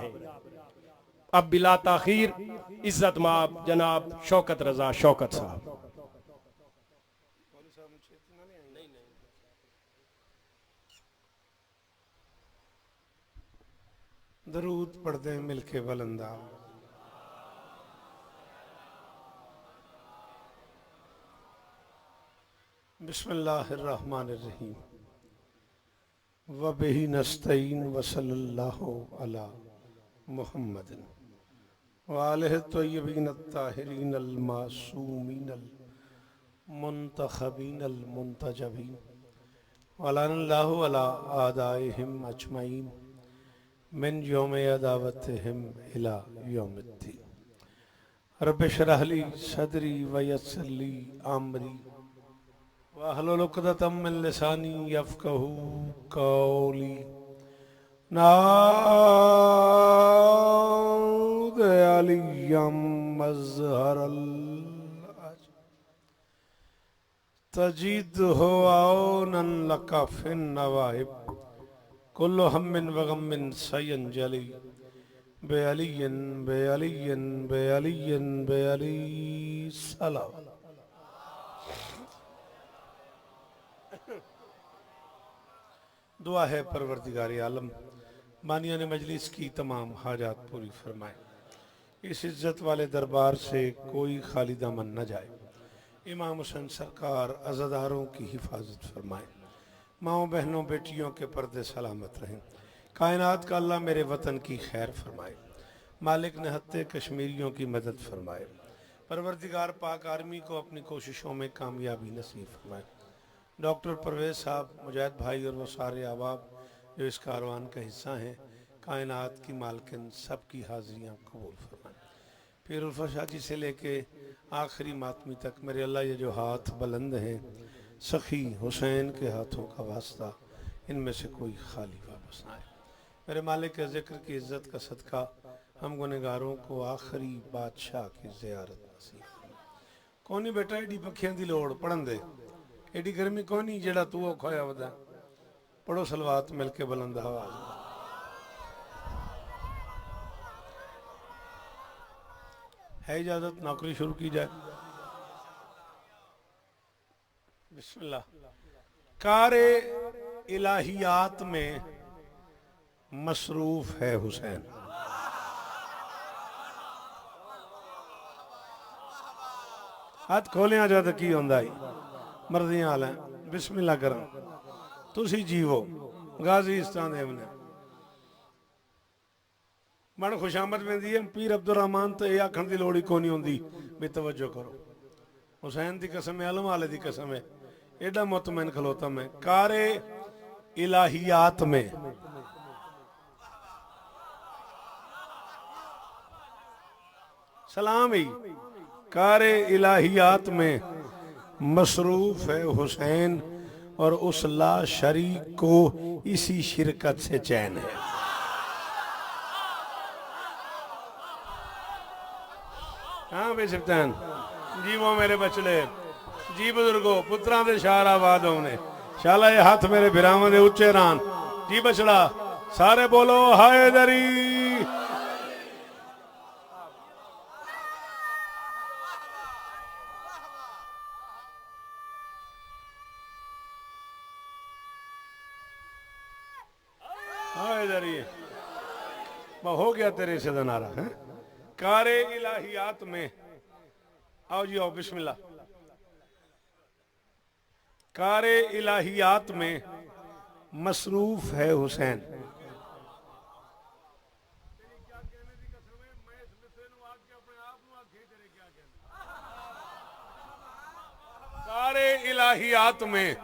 रहे। अब बिला ताखीर इज्जत माब जनाब शौकत रजा शौकत साहब। दरूद पढ़ते हैं मिलके बुलंदा। बिस्मिल्लाहिर्रहमानिर्रहीम व बिही नस्तईन व सल्लल्लाहु अला मुहम्मदिन व आलिहि तय्यबीन अत्ताहिरीन अल मासूमीन अल मुंतखबीन अल मुंतजबीन व लअनल्लाहु अला आदाइहिम अजमईन मिन यौम अदावतिहिम इला यौमिद्दीन। रब्बि इश्रह ली सदरी व यस्सिर ली अमरी वाहलुल उक़दतम मिन लिसानी यफ़क़हू क़ौली। नाद अलियम मज़हरल तजीदहु औनन लका फिन नवाइब कुल्लु हम्मिन व गम्मिन सयंजली बेअलियन बेअलियन बेअलियन बेअली सलाम। दुआ है परवरदिगार आलम बानियान मजलिस की तमाम हाजात पूरी फरमाए। इस इज्जत वाले दरबार से कोई खाली दामन न जाए। इमाम हुसैन सरकार अज़ादारों की हिफाजत फरमाए। माओ बहनों बेटियों के पर्दे सलामत रहें। कायनात का अल्लाह मेरे वतन की खैर फरमाए। मालिक निहत्ते कश्मीरियों की मदद फरमाए। परवरदिगार पाक आर्मी को अपनी कोशिशों में कामयाबी नसीब फरमाए। डॉक्टर परवेज साहब, मुजाहिद भाई और वो सारे अहबाब जो इस कारवान का हिस्सा हैं, कायनात की मालकिन सबकी हाजिरियाँ कबूल फरमाए। फिर उल्फा शाह जी से लेके आखिरी मातमी तक मेरे अल्लाह ये जो हाथ बुलंद हैं सखी हुसैन के हाथों का वास्ता, इनमें से कोई खाली वापस ना आए। मेरे मालिक के ज़िक्र की इज़्ज़त का सदका हम गुनहगारों को आखिरी बादशाह की ज़ियारत नसीब। कौनी बेटा एडी पखियां दी लोड़ पढ़न दे, एडी गर्मी कौनी जेड़ा तू औखा होया वदा। पढ़ो सलवात मिलके बुलंद आवाज़। है इजाज़त नौकरी शुरू की जाए। बिस्मिल्लाह। कारे इलाहियात में मसरूफ है हुसैन। हाथ खोलिया जा तो की होंदा ही मर्जियां हाल है। बिस्मिल्लाह करो तुसी जीवो गाजी इस्तान देवने मन खुशामद में दी पीर अब्दुल रहमान तो यह आखन की लोड़ ही कोनी होंदी भी तवज्जो करो। हुसैन की कसम है, आलम वाले की कसम है, एडा मुतमैन खलोता मैं। कारे इलाहियात में सलाम ही कारे इलाहियात में मसरूफ है हुसैन और उस ला शरीक को इसी शिरकत से चैन है। हाँ भाई सिफ्तान जी वो मेरे बचले जी बुजुर्गो पुत्रा दे शार आबाद होने शाला ये हाथ मेरे बिरावन दे उच्चे रान जी बचड़ा सारे बोलो हाय दरी। हाय दरी हो गया तेरे से नारा है। कारे इलाहियात में आओ जी आओ बिस्मिल्लाह। कारे इलाहियात में मसरूफ है हुसैन। कारे इलाहियात में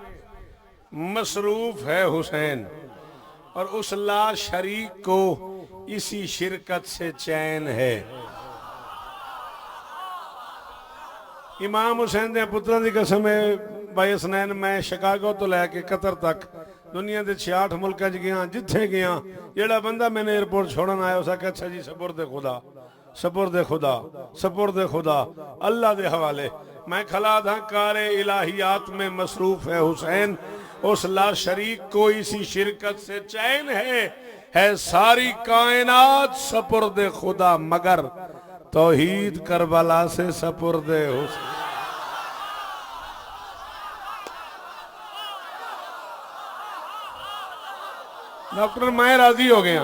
मसरूफ है हुसैन और उस ला शरीक को इसी शिरकत से चैन है। इमाम हुसैन दे पुत्रों की कसम है भाई हसनैन, मैं शिकागो तो लैके कतर तक दुनिया के 66 मुल्क गया, जिथे गया जेड़ा बंदा मैंने एयरपोर्ट छोड़न आया उस आख्या अच्छा जी सपुर्दे खुदा सपुर्दे खुदा सपुर्दे खुदा अल्लाह दे हवाले। मैं खला था कारे इलाहियात में मसरूफ है हुसैन, उस ला शरीक को इसी शिरकत से चैन है। है सारी कायनात सपुर्दे खुदा मगर तौहीद करबला से सपुर्दे हुस्न। डॉक्टर मैं राजी हो गया,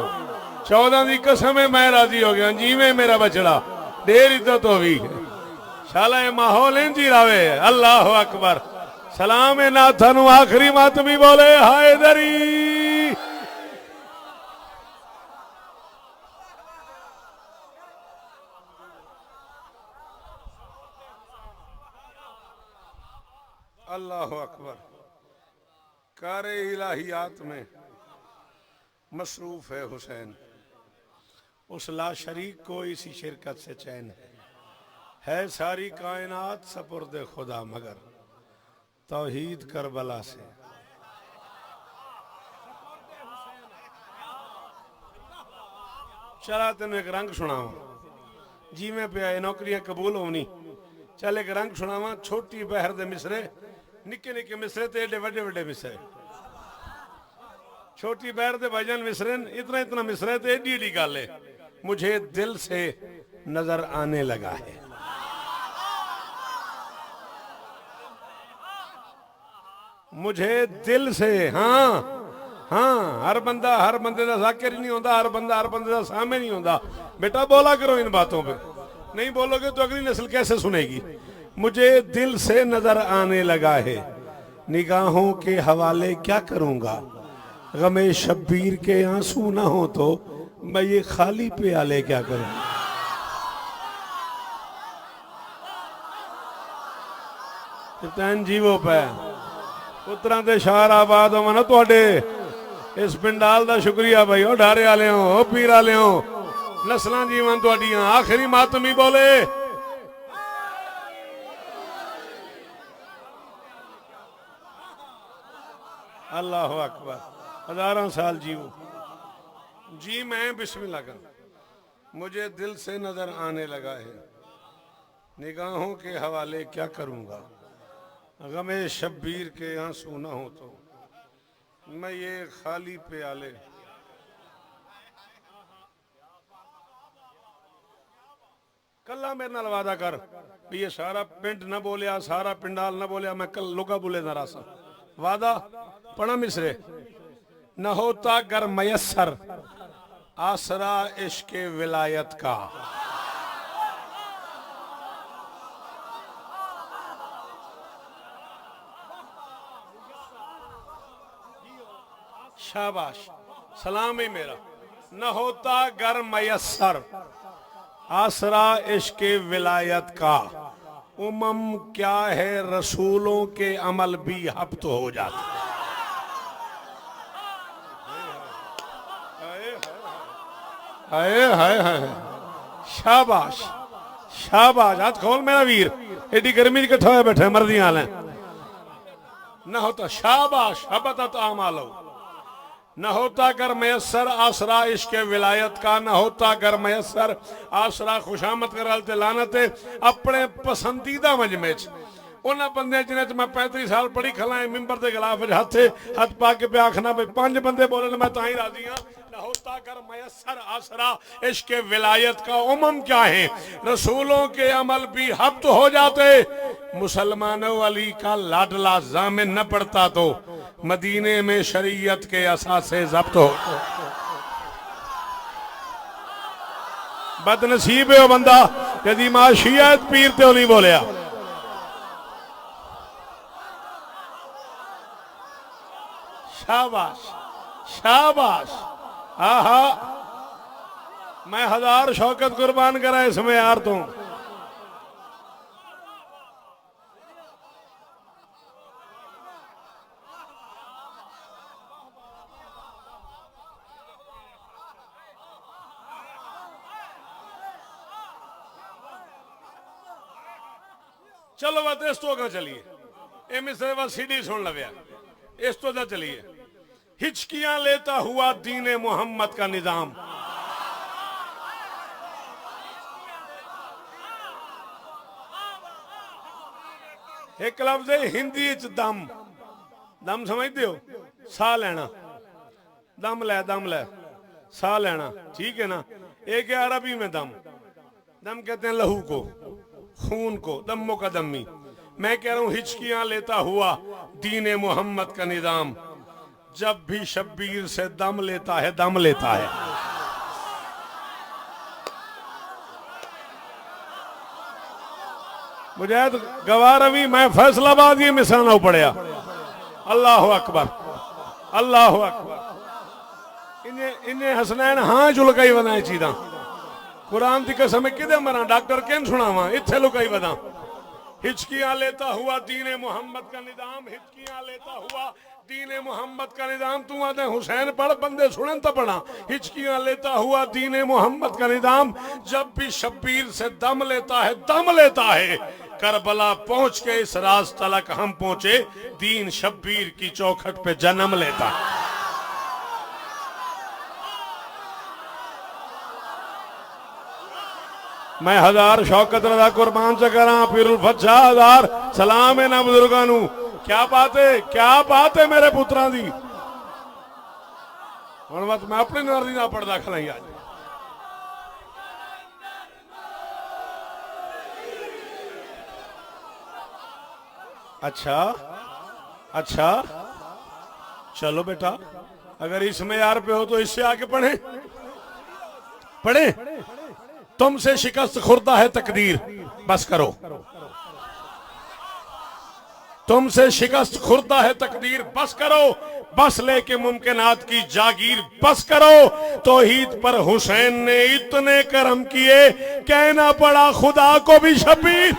14 की कसम है मैं राजी हो गया, जीवे मेरा बछड़ा देर इज्जत हो गई शाला ये माहौल इंज ही रहे। अल्लाह अकबर। सलाम है नाथा नु आखिरी मत भी बोले हायदरी। अल्लाह अकबर। कारे इलाहियात में मसरूफ है हुसैन, उस ला शरीक को इसी शिरकत से चैन है सारी कायनात सपुर्दे खुदा मगर तौहीद करबला से। चला तेन एक रंग सुनावा, जी में पे आए नौकरियां कबूल होनी, चल एक रंग सुनावा। छोटी बहर दे मिसरे, निके निके मिसरे ते एडे वड्डे वड्डे मिसरे। छोटी बहर दे भाईजान मिसरन, इतना इतना मिसरे ते एडी एडी गल है। मुझे दिल से नजर आने लगा है। मुझे दिल से, हाँ हाँ, हर बंदे का जाकिर नहीं होता, हर बंदे का सामने नहीं होता। बेटा बोला करो इन बातों पे, नहीं बोलोगे तो अगली नस्ल कैसे सुनेगी। मुझे दिल से नजर आने लगा है, निगाहों के हवाले क्या करूंगा, गमे शब्बीर के आंसू ना हो तो मैं ये खाली प्याले क्या करूं। तैन जीवो पै पुत्रां दे शार आबाद हो ना तुहाडे इस पिंडाल दा शुक्रिया भाई। ओ डारे वाले हो, ओ पीर वाले हो, नस्लां जीवन तुहाडियां। आखिरी मातम ही बोले अल्लाह अकबर। हजारों साल जीव जी। मैं बिस्मिल्लाह का, मुझे दिल से नजर आने लगा है, निगाहों के हवाले क्या करूंगा, गमे शब्बीर के आंसू ना हो तो मैं ये खाली प्याले। कल्ला मेरे नाल वादा कर भी ये सारा पिंड ना बोलिया, सारा पिंडाल ना बोलिया, मैं कल लोगा बोले ना रासा। वादा पढ़ा मिसरे। न होता गर मयसर आसरा इश्क विलायत का। शाबाश, सलाम ही मेरा। न होता गर मयसर आसरा इश्क विलायत का, उमम क्या है रसूलों के अमल भी हफ्त हो जाते। हाय हाय हाय, शाबाश शाबाश। हाथ खोल मेरा वीर, एडी गर्मी इकट्ठा हुआ बैठे मर्दियां आले। न होता, शाबाश, हबतत आमालो। न होता कर मयसर आसरा इश्क विलायत का, न होता कर मयसर आसरा खुशामत कराल ते लानत अपने पसंदीदा मजमे च उन्होंने बंदे जिन्हें मैं 35 साल पढ़ी खला मिंबर के खिलाफ हथ पा के पे आखना भाई 5 बंदे बोले मैं ताही राजी हाँ। न होता कर मयसर आसरा इश्क विलायत का, उमम क्या है रसूलों के अमल भी हफ्त हो जाते। मुसलमानों वाली का लाडला जामिन न पड़ता तो मदीने में शरीयत के असासे जब्त हो। बदनसीब है वो बंदा यदि माशियत पीर ते नहीं बोलिया। शाबाश शाबाश। आहा, मैं 1000 शौकत कुर्बान करा इसमें यार। तो चलो बात इस तो चलिए, ए मिसरे बस सीडी सुन लव्या, इस तो चलिए। हिचकियां लेता हुआ दीने मोहम्मद का निजाम, एक लफ्ज हिंदी च दम। दम समझते हो? साह लेना, दम लै दम लै। साह लेना, ठीक है ना। एक है अरबी में दम, दम कहते हैं लहू को, खून को, दम मुकदमी। मैं कह रहा हूं हिचकियां लेता हुआ दीन मोहम्मद का निजाम जब भी शब्बीर से दम लेता है, दम लेता है। मुजाहिद गवार रवि, मैं फैसलाबाद ये मिसाना पड़िया। अल्लाह अकबर, अल्लाह अकबर। इन्हें हसनैन हाँ जो लुकाई वदा चीजा कुरान की कसम किदे मरा, डॉक्टर किन सुनावा, इत्थे लुकाई वदा। हिचकियां लेता हुआ दीन मोहम्मद का निजाम, हिचकियां लेता हुआ दीन मोहम्मद का निजाम। तू आते हुसैन पढ़, बंदे सुनन तो पढ़ा। हिचकियां लेता हुआ दीन मोहम्मद का निजाम जब भी शब्बीर से दम लेता है, दम लेता है। करबला पहुंच के इस राज तलक हम पहुंचे, दीन शब्बीर की चौखट पे जन्म लेता है। मैं हजार शौकत रजा कुर्बान से करा, फिर फच्छा हजार सलाम है ना बुजुर्गां नू। क्या बात है, क्या बात है मेरे पुत्रा दी। हुण बस मैं अपनी नारी ना पढ़दा खलाई आज। अच्छा अच्छा, चलो बेटा, अगर इस मेयार पे हो तो इससे आके पढ़े पढ़े। तुमसे शिकस्त खुर्दा है तकदीर, बस करो। तुमसे शिकस्त खुर्दा है तकदीर, बस करो। बस लेके मुमकिनात की जागीर, बस करो। तौहीद पर हुसैन ने इतने करम किए, कहना पड़ा खुदा को भी शब्बीर।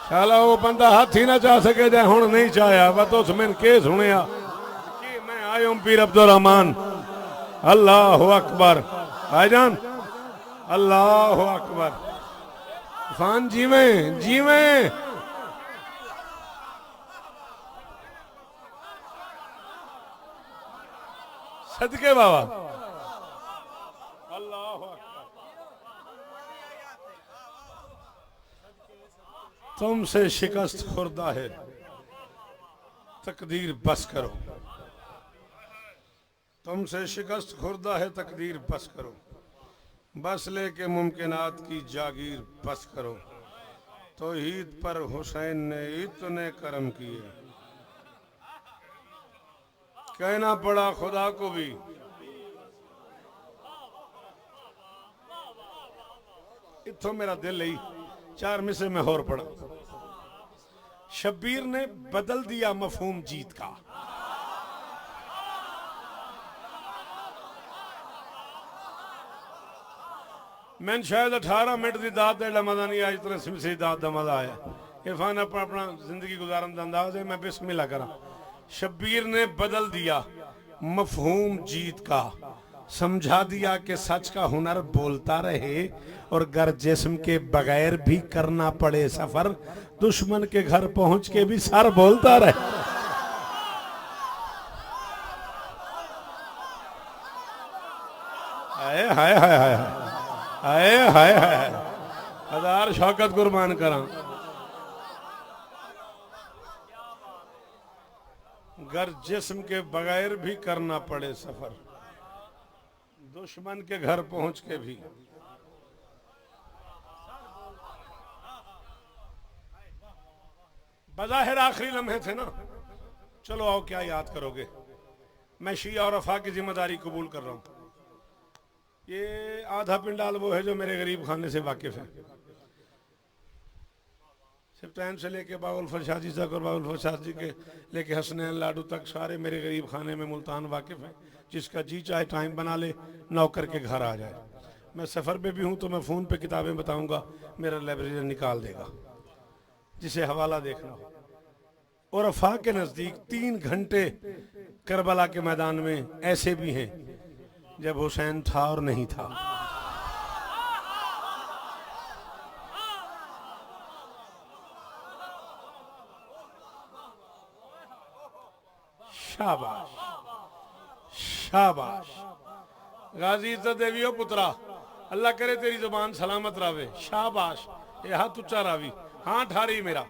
शाला वो बंदा हाथ ही ना चाह सके जाए, हुण नहीं चाहया वा तो उसमें के सुनिया कि मैं आयो पीर अब्दुल रहमान। अल्लाह अकबर भाईजान, अल्लाह अकबर। फान जीवे जीवे। सदके बाबा, अल्लाह अकबर। तुमसे शिकस्त खुर्दा है तकदीर, बस करो। तुमसे शिकस्त खुर्दा है तकदीर, बस करो। बस लेके मुमकिनात की जागीर, बस करो। तौहीद पर हुसैन ने इतने करम किए, कहना पड़ा खुदा को भी। इत्थों मेरा दिल ही चार मिसे में होर पड़ा। शब्बीर ने बदल दिया मफहूम जीत का। मैं शायद 18 मिनट की दात का मजा नहीं आया, इतने सिमसी दात का मजा आया। इरफान अपना अपना जिंदगी गुजारन का अंदाज है, मैं बिस्मिल्लाह करा। शब्बीर ने बदल दिया मफहूम जीत का, समझा दिया कि सच का हुनर बोलता रहे और गर जिस्म के बगैर भी करना पड़े सफर, दुश्मन के घर पहुंच के भी सर बोलता रहे। हाय हाय हाय हाय हाय हाय हाय, हजार शौकत कुर्बान करा। गर जिस्म के बगैर भी करना पड़े सफर, दुश्मन के घर पहुंच के भी। बज़ाहिर आखिरी लम्हे थे ना, चलो आओ क्या याद करोगे। मैं शिया और वफा की जिम्मेदारी कबूल कर रहा हूं। ये आधा पिंडाल वो है जो मेरे गरीब खाने से वाकिफ है। सिप्तान से लेके बाउल फरशाद जी तक और बाउल फरशाद जी के लेके हसनैन लाडू तक सारे मेरे गरीब खाने में मुल्तान वाकिफ हैं। जिसका जी चाहे टाइम बना ले, नौकर के घर आ जाए। मैं सफ़र पे भी हूँ तो मैं फ़ोन पे किताबें बताऊंगा, मेरा लाइब्रेरियन निकाल देगा जिसे हवाला देखना हो। और अफा के नज़दीक 3 घंटे करबला के मैदान में ऐसे भी हैं जब हुसैन था और नहीं था। शाबाश शाबाश। गाजी इज्जत देवी पुत्रा, अल्लाह करे तेरी जुबान सलामत रावे। शाबाश, ये हाथ उच्चा रावी। हाँ ठारी मेरा,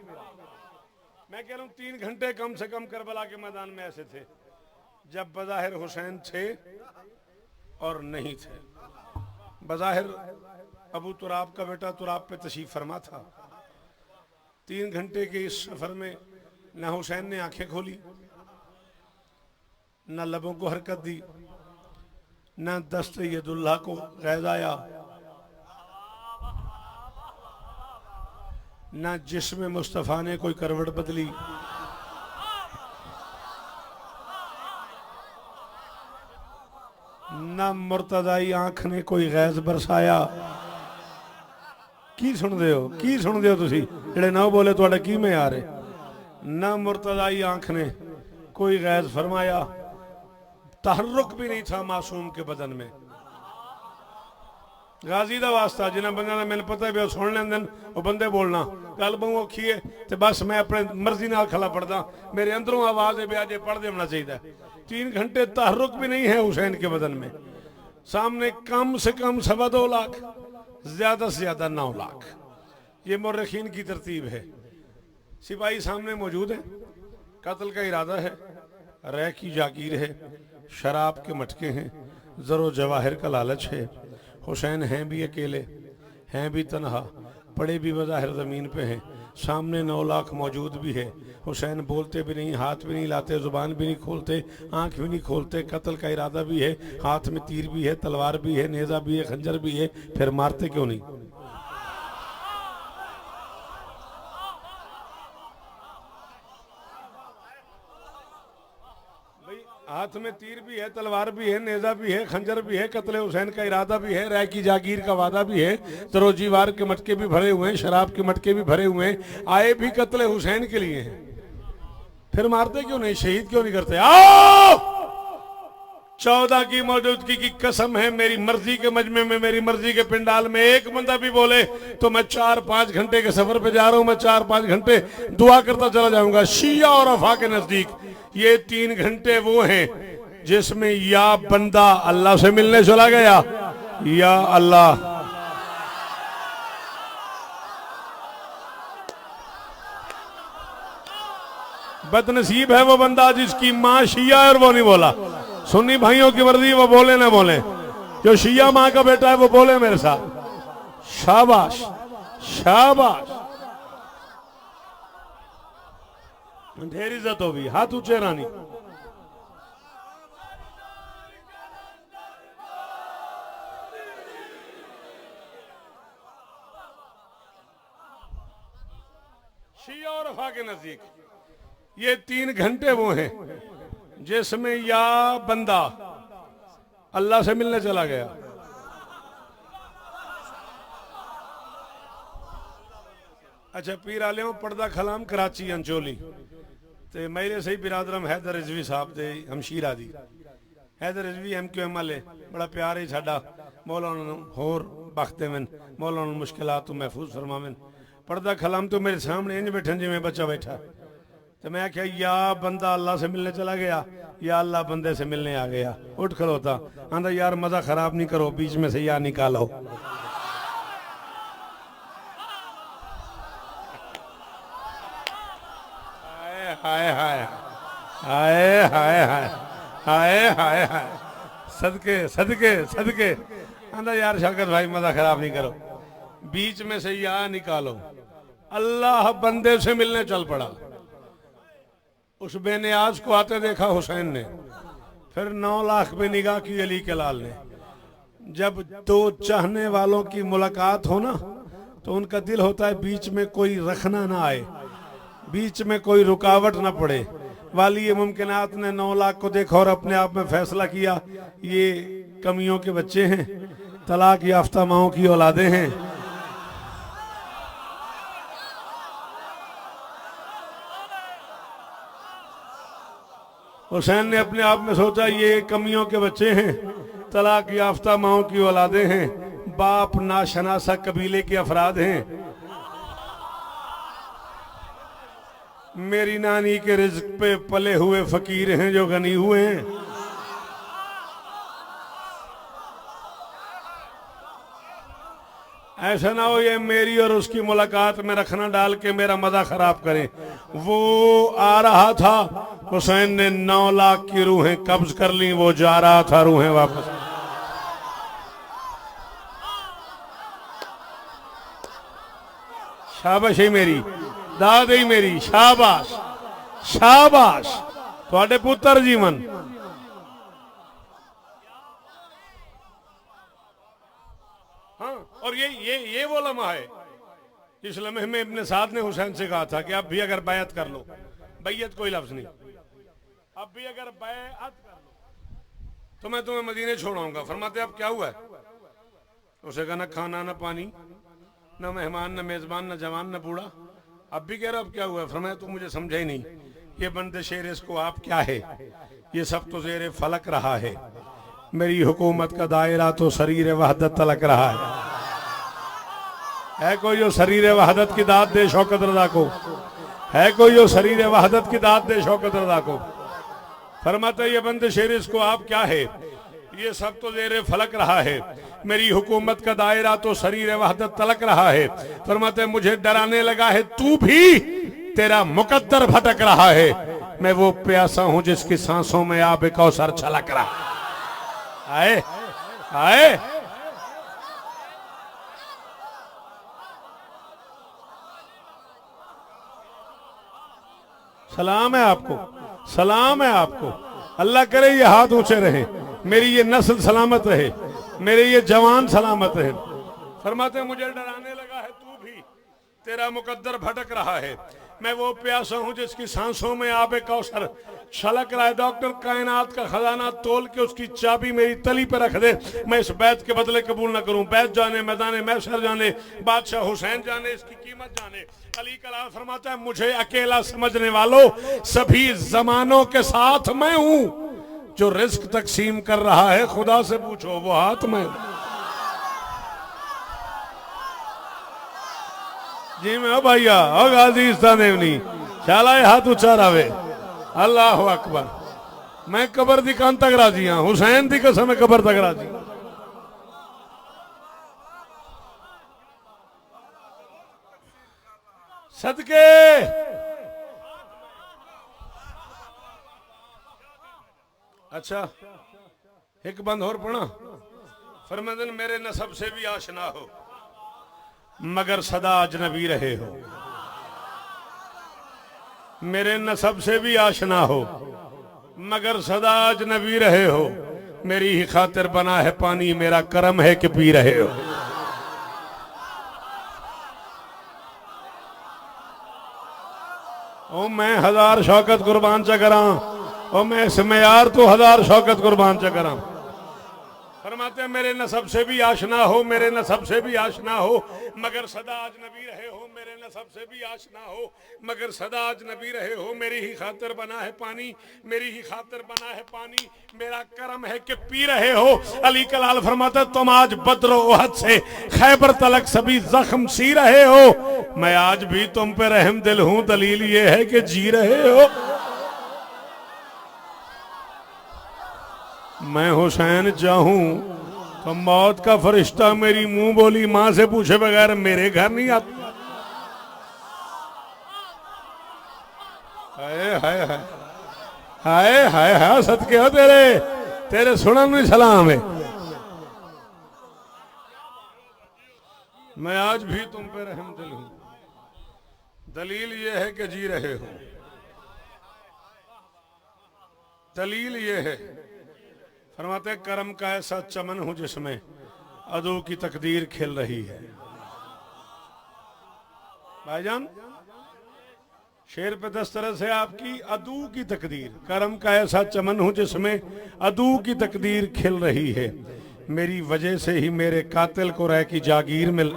मैं कह रहा हूं 3 घंटे कम से कम करबला के मैदान में ऐसे थे जब बज़ाहिर हुसैन थे और नहीं थे। बज़ाहिर अबू तुराब का बेटा तुराब पे तशरीफ फरमा था। 3 घंटे के इस सफर में न हुसैन ने आंखें खोली, न लबों को हरकत दी, न दस्त यदुल्लाह को गैज़ आया, न जिस्म मुस्तफ़ा ने कोई करवट बदली, न मुर्तदाई आंख ने कोई गैज़ बरसाया। की सुनते हो तुसी जेड़े ना बोले तुहाडा की में आ रहे। न मुर्तदाई आंख ने कोई गैज़ फरमाया, तहर्रुक भी नहीं था मासूम के बदन में। गाजी का वास्ता जिन्हें बंदा ने मैंने पता है सुन लेंदे वो बंदे बोलना गल बहु औखी है तो बस मैं अपने मर्जी नाल खला पढ़दा, मेरे अंदरों आवाज है ब्याजे पढ़ते होना चाहिए। 3 घंटे तहर्रुक भी नहीं है हुसैन के बदन में। सामने कम से कम 2.25 लाख, ज्यादा से ज्यादा 9 लाख। ये मुर्रखीन की तरतीब है। सिपाही सामने मौजूद है, कत्ल का इरादा है, रह की जागीर है, शराब के मटके हैं, जरो जवाहिर का लालच है। हुसैन हैं भी अकेले, हैं भी तन्हा, पड़े भी बज़ाहिर ज़मीन पे हैं। सामने 9 लाख मौजूद भी है। हुसैन बोलते भी नहीं, हाथ भी नहीं लाते, ज़ुबान भी नहीं खोलते, आंख भी नहीं खोलते। कत्ल का इरादा भी है, हाथ में तीर भी है, तलवार भी है, नेज़ा भी है, खंजर भी है, फिर मारते क्यों नहीं? हाथ में तीर भी है, तलवार भी है, नेजा भी है, खंजर भी है, कत्ले हुसैन का इरादा भी है, रह की जागीर का वादा भी है, तरोजीवार के मटके भी भरे हुए हैं, शराब के मटके भी भरे हुए हैं, आए भी कत्ले हुसैन के लिए हैं। फिर मारते क्यों नहीं, शहीद क्यों नहीं करते? आओ 14 की मौजूदगी की कसम है, मेरी मर्जी के मजमे में, मेरी मर्जी के पिंडाल में एक बंदा भी बोले तो मैं 4-5 घंटे के सफर पे जा रहा हूं, मैं 4-5 घंटे दुआ करता चला जाऊंगा। शिया और अफा के नजदीक ये 3 घंटे वो हैं जिसमें या बंदा अल्लाह से मिलने चला गया, या अल्लाह बदनसीब है वो बंदा जिसकी माँ शिया है और वो नहीं बोला। सुन्नी भाइयों की मर्जी, वो बोले ना बोले। जो शिया माँ का बेटा है वो बोले मेरे साथ। शाबाश शाबाश, ढेर इज्जत होगी, हाथ ऊंचे रानी। शिया और अफा के नजदीक ये 3 घंटे वो हैं जिसमें या बंदा अल्लाह से मिलने चला गया। अच्छा, पीर आलियों पर्दा खलाम कराची अंचोली ते मेरे सही बिरादरम हैदर रिजवी साहब दे हमशीर आदि। हैदर रिजवी MQM वाले बड़ा प्यार है साडा, मौलाना होर बख्ते में, मौलाना मुश्किलात तो महफूज फरमावें। पर्दा खलाम तो मेरे सामने इंज बैठे जिमें बच्चा बैठा। तो मैं क्या, या बंदा अल्लाह से मिलने चला गया या अल्लाह बंदे से मिलने आ गया। उठ खलोता, आंदा यार मजा खराब नहीं करो, बीच में से या निकालो। हाय हाय हाय हाय हाय हाय हाय हाय, सदके सदके सदके। आंदा यार शौकत भाई मजा खराब नहीं करो, बीच में से या निकालो। अल्लाह बंदे से मिलने चल पड़ा। उस बेनियाज को आते देखा हुसैन ने, फिर 9 लाख पे निगाह की अली के लाल ने। जब 2 चाहने वालों की मुलाकात हो ना तो उनका दिल होता है बीच में कोई रखना ना आए, बीच में कोई रुकावट ना पड़े। वाली मुमकिनात ने 9 लाख को देखा और अपने आप में फैसला किया ये कमियों के बच्चे हैं, तलाक याफ्ता माओं की औलादे हैं। हुसैन ने अपने आप में सोचा ये कमियों के बच्चे हैं, तलाक याफ्ता माओं की औलादे हैं, बाप नाशनासा कबीले के अफराद हैं। मेरी नानी के रिज्क पे पले हुए फकीर हैं जो गनी हुए हैं। ऐसा ना हो ये मेरी और उसकी मुलाकात में रखना डाल के मेरा मजा खराब करें। वो आ रहा था, हुसैन ने 9 लाख की रूहें कब्ज कर ली, वो जा रहा था, रूहें वापस। शाबाश ही मेरी दाद ही मेरी, शाबाश शाबाश थोड़े पुत्र जीवन। हाँ, और ये वो लम्हा है इस लम्हे में इब्ने साद ने हुसैन से कहा था कि अब भी अगर बैत कर लो, बैयत कोई लफ्ज नहीं, अब भी अगर बैत कर लो तो मैं तुम्हें मदीने छोड़ाऊंगा। फरमाते अब क्या हुआ है? उसे कहा न खाना न पानी, न मेहमान न मेजबान न जवान न बूढ़ा। अब भी कह रहा अब क्या हुआ है? फरमाया तू मुझे समझा ही नहीं, ये बंदे शेर इसको आप क्या है, ये सब तो जेरे फलक रहा है, मेरी हुकूमत का दायरा तो शरीर वहदत तलक रहा है कोई जो शरीर वहदत की दाद दे शौकत रजा को? है कोई जो शरीर वहदत की दाद दे शौकत रजा को? फरमाता ये बंदे शेर इसको आप क्या है, ये सब तो जेरे फलक रहा है, मेरी हुकूमत का दायरा तो शरीर वहदत तलक रहा है। फरमाते मुझे डराने लगा है तू भी, तेरा मुकद्दर भटक रहा है, मैं वो प्यासा हूं जिसकी सांसों में आब कौसर छलक रहा। आए आए सलाम है आपको, सलाम है आपको। अल्लाह करे ये हाथ ऊंचे रहे, मेरी ये नस्ल सलामत रहे, मेरे ये जवान सलामत रहे। फरमाते मुझे डराने लगा है तू भी, तेरा मुकद्दर भटक रहा है, मैं वो प्यासा हूं जिसकी सांसों में आबे कौसर छलक रहा है। डॉक्टर कायनात का खजाना तोल के उसकी चाबी मेरी तली पे रख दे, मैं इस बैत के बदले कबूल ना करूं। बैत जाने, मैदान महशर जाने, बादशाह हुसैन जाने, इसकी कीमत जाने। अली कलाम फरमाता है मुझे अकेला समझने वालों, सभी जमानों के साथ मैं हूं, जो रिस्क तकसीम कर रहा है खुदा से पूछो वो हाथ में। जी मैं भैया हो गाजी देवनी शाला हाथ ऊंचा रहे। अल्लाह अकबर। मैं कबर दी कान तक राजी हाँ, हुसैन दी कसम है कबर तक राजी। सदके अच्छा एक बंद और पढ़ा। फरमाते मेरे नसब से भी आशना हो मगर सदा अजनबी रहे हो, मेरे नसब से भी आशना हो मगर सदा अजनबी रहे हो, मेरी ही खातिर बना है पानी, मेरा करम है कि पी रहे हो। ओ मैं 1000 शौकत कुर्बान च करा, ओ मैं इसमें यार तो 1000 शौकत कुर्बान च करा। फरमाते हैं मेरे नसब से भी आशना हो, मेरे नसब से भी आशना हो मगर सदा अजनबी रहे हो, मेरे नसब से भी आशना हो मगर सदा अजनबी रहे हो, मेरी ही खातिर बना है पानी, मेरी ही खातिर बना है पानी, मेरा करम है कि पी रहे हो। अली कलाल फरमाते तुम आज बद्र ओहद से खैबर तलक सभी जख्म सी रहे हो, मैं आज भी तुम पे रहम दिल हूं, दलील ये है कि जी रहे हो। मैं हुसैन चाहूं तो मौत का फरिश्ता मेरी मुंह बोली मां से पूछे बगैर मेरे घर नहीं आता। हाय हाय हाय हाय हाय हाय सदके हो तेरे, तेरे सुनन में सलाम है। मैं आज भी तुम पे रहम दिल हूं, दलील ये है कि जी रहे हो, दलील ये है। फरमाते करम का ऐसा चमन हूं जिसमें अदू की तकदीर खिल रही है। भाईजान शेर पे 10 तरह से आपकी अदू की तकदीर, करम का ऐसा चमन हूं जिसमें अदू की तकदीर खिल रही है, मेरी वजह से ही मेरे कातिल को रह की जागीर मिल।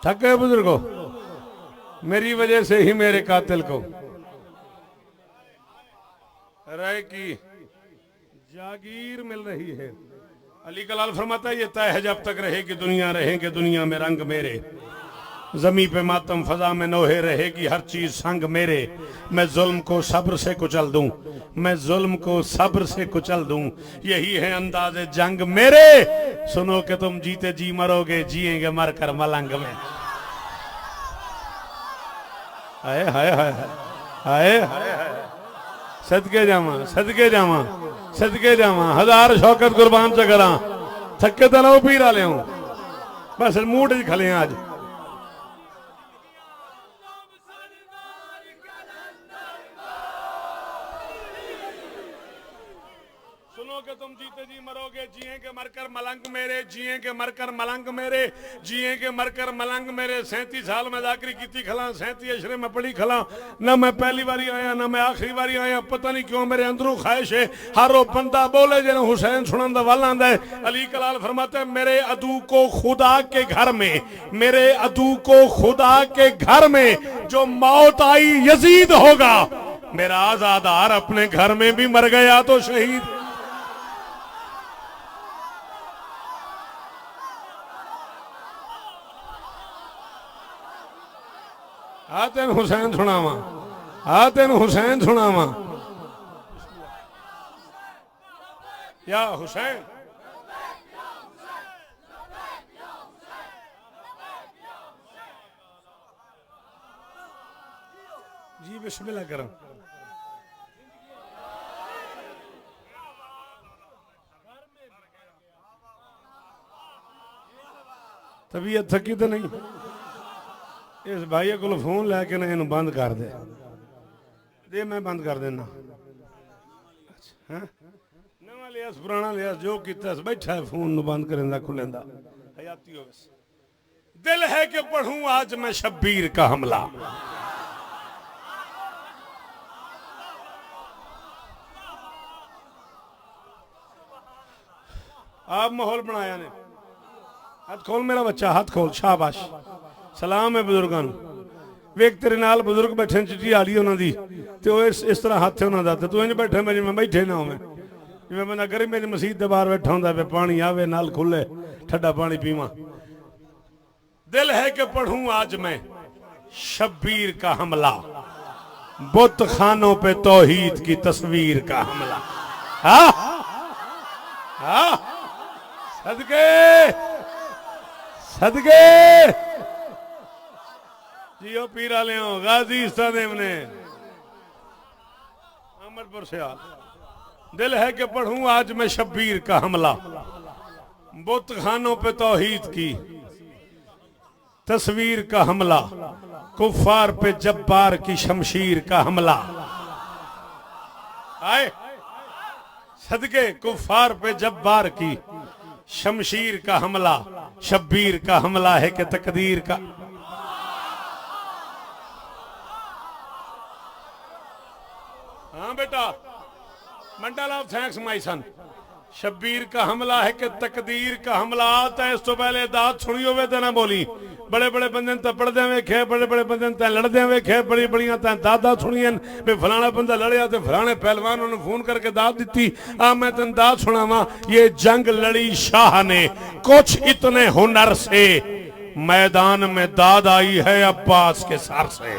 थक गए बुजुर्गो, मेरी वजह से ही मेरे कातिल को राय की जागीर मिल रही है। अली कलाल फरमाता है ये तय है जब तक रहे कि दुनिया रहेंगे दुनिया में रंग मेरे, जमी पे मातम फजा में नोहे रहेगी हर चीज संग मेरे। मैं जुल्म को सब्र से कुचल दूं, मैं जुल्म को सब्र से कुचल दूं, यही है अंदाज़े जंग मेरे। सुनो कि तुम जीते जी मरोगे, जिएंगे मर कर मलंग में। हाय हाय हाय हाय हाय हाय। सदके जावा, सदके जावा, सदके जावा, हजार शौकत कुर्बान च करा। थके तो ना पीर आले हूं, बस मूड च खले आज। सुनो कि तुम जीते जी मरोगे, जिएंगे मरकर मलंग मेरे, जिएंगे मरकर मलंग मेरे, जिएंगे मरकर मलंग मेरे। 37 साल में जाकरी की खला, 37 अशरे में पढ़ी खला। ना मैं पहली बारी आया ना मैं आखिरी बारी आया। पता नहीं क्यों मेरे अंदरों ख्वाहिश है हर वो बंदा बोले जिन्हें हुसैन सुनन दा वाल आंदा है। अली कलाल फरमाते हैं मेरे अदू को खुदा के घर में, मेरे अदू को खुदा के घर में जो मौत आई यजीद होगा। मेरा आजादार अपने घर में भी मर गया तो शहीद। आ तेन हुसैन सुनावा, आ तेन हुसैन सुनावा। या हुसैन जी बिस्मिल्लाह करो। तबीयत थकी तो नहीं? इस भाई को फोन लैके ना इन बंद कर दे, दे मैं बंद कर देना। नवा लिया पुराना लिया जो किया बैठा है फोन बंद करेंदा खुलेंदा हयाती हो। दिल है कि पढ़ूं आज मैं शब्बीर का हमला। आप माहौल बनाया ने। हाथ खोल मेरा बच्चा, हाथ खोल, शाबाश। सलाम है बुजुर्गों वेख तेरे नाल बुजुर्ग बैठे चिट्ठी आ रही उन्होंने तो इस तरह हाथ है उन्होंने तो इंज बैठे मैं जिम्मे बैठे ना होवे जिम्मे बंदा करी मेरी मसीत के बाहर बैठा होंगे पानी आवे नाल खुले ठंडा पानी पीवा। दिल है कि पढ़ूं आज मैं शब्बीर का हमला, बुत खानों पे तौहीद की तस्वीर का हमला। हा हा सदके सदके जियो पीरा ले गाजी इस्तादेव ने अहमदपुर से आ। दिल है कि पढ़ूं आज मैं शब्बीर का हमला, बुत खानों पे तौहीद की तस्वीर का हमला, कुफार पे जब्बार की शमशीर का हमला। आए सदके कुफार पे जब्बार की शमशीर का हमला, शब्बीर का हमला है कि तकदीर का। हाँ बेटा मंडल ऑफ थैंक्स माई सन। शब्बीर का हमला है कि तकदीर का हमला। आता है इस तो पहले दात सुनी होवे तो ना बोली। बड़े बड़े बंदे तो पढ़दे वेखे, बड़े बड़े बंदे तो लड़दे वेखे, बड़ी बड़िया तो दात सुनियन भी फलाना बंदा लड़िया तो फलाने पहलवान उन्होंने फोन करके दात दी। आ मैं तेन दात सुनावा। ये जंग लड़ी शाह ने कुछ इतने हुनर से, मैदान में दाद आई है अब्बास के सर से।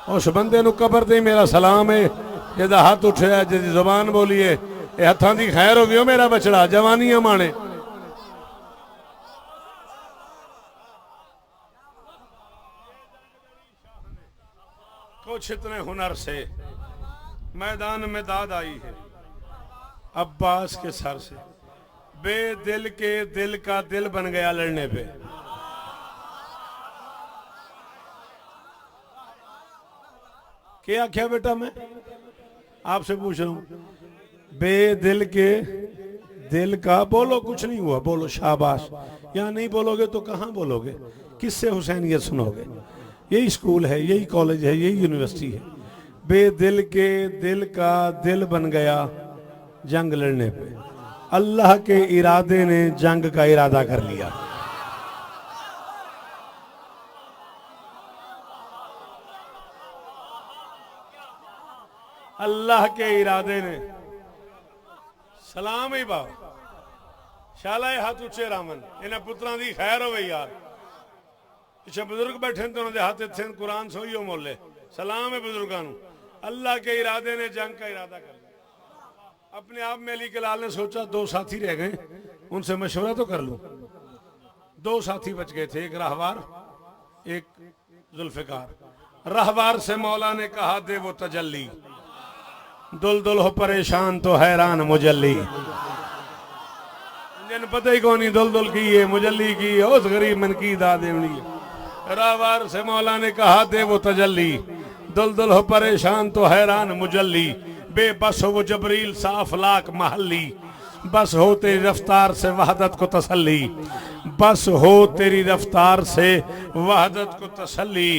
उस बंदे नु कबर ते मेरा सलाम है जिहदा हाथ उठया जिहदी जुबान बोली है। ये हथां दी खैर हो गई मेरा बछड़ा जवानियां माने। कुछ इतने हुनर से मैदान में दाद आई है अब्बास के सर से। बेदिल के दिल का दिल बन गया लड़ने पे। क्या क्या बेटा मैं आपसे पूछ रहा हूं। बेदिल के दिल का बोलो, कुछ नहीं हुआ बोलो शाबाश। या नहीं बोलोगे तो कहां बोलोगे, किससे हुसैनियत सुनोगे। यही स्कूल है, यही कॉलेज है, यही यूनिवर्सिटी है। बेदिल के दिल का दिल बन गया जंग लड़ने पे। अल्लाह के इरादे ने जंग का इरादा कर लिया। अल्लाह के इरादे ने सलाम ही पाओ शाला हाथ उच्चे रामन इन्हें पुत्रां दी खैर होवे यार पिछे बुजुर्ग बैठे तो उन्होंने हाथ इत्थे कुरान सोइयो मोले सलाम है बुजुर्गों नू अल्लाह के इरादे ने जंग का इरादा कर लिया अपने आप में अली के लाल ने सोचा दो साथी रह गए उनसे मशवरा तो कर लूं दो साथी बच गए थे एक राहवार एक जुल्फिकार राहवार से मौला ने कहा दे वो तजल्ली दुल हो परेशान तो हैरान मुजल्ली जिन पता ही कौन दुल की है मुजल्ली की है उस गरीब मन की दादेवनी राहवार से मौला ने कहा दे वो तजल्ली दुल हो परेशान तो हैरान मुजल्ली बेबस हो वो जबरील साफ लाख महल्ली बस हो तेरी रफ्तार से वहदत को तसल्ली बस हो तेरी रफ्तार से वहदत को तसल्ली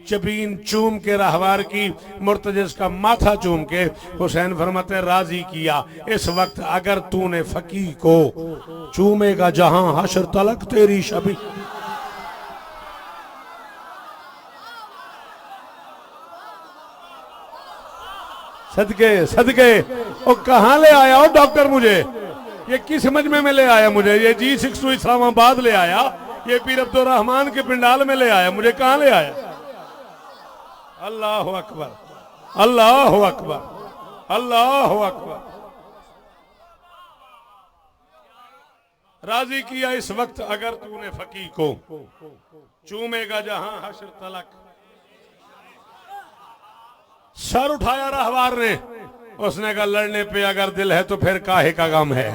जबीन चूम के रहवार की मुर्तजिस का माथा चूम के हुसैन फरमाते राजी किया इस वक्त अगर तूने फकी को चूमेगा जहां हशर तलक तेरी शबी सदके सदके ओ कहां ले आया हो डॉक्टर मुझे ये किस मजमे में ले आया मुझे ये G6 इस्लामाबाद ले आया ये पीर अब्दुल रहमान के पिंडाल में ले आया मुझे कहां ले आया अल्लाह अकबर अल्लाह अकबर अल्लाह अकबर राजी किया इस वक्त अगर तूने फकी को चूमेगा जहां हशर तलक सर उठाया रहवार ने उसने कहा लड़ने पे अगर दिल है तो फिर काहे का गम है